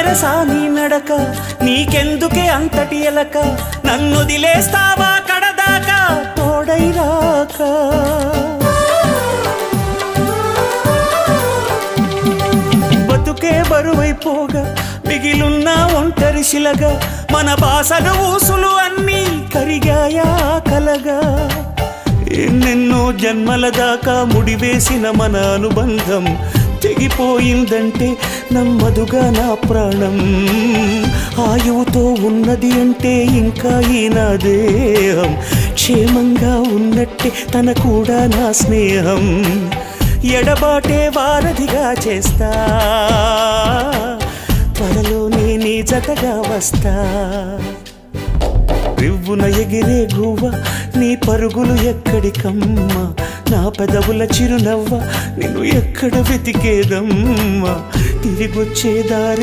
నెరసాని నడక నీకెందుకే అంతటి ఎలక నన్నొదిలేస్తావా కడదాకా తోడై రాక బతుకే బరువైపోగా మిగిలున్న ఒంటరి శిలగా మన బాసగ ఊసులు అన్నీ కరిగాయా కలగా ఎన్నెన్నో జన్మల దాకా ముడివేసిన మన అనుబంధం తెగిపోయిందంటే నమ్మదుగా నా ప్రాణం ఆయువుతో ఉన్నది అంటే ఇంకా ఈ నా దేహం క్షేమంగా ఉన్నట్టే తన కూడా నా స్నేహం ఎడబాటే వారధిగా చేస్తా త్వరలోనే నీ జతగా వస్తా రివ్వున ఎగిరే గువ్వ నీ పరుగులు ఎక్కడికమ్మ నా పెదవుల చిరునవ్వ నిన్ను ఎక్కడ వెతికేదమ్మా తిరిగొచ్చే దారి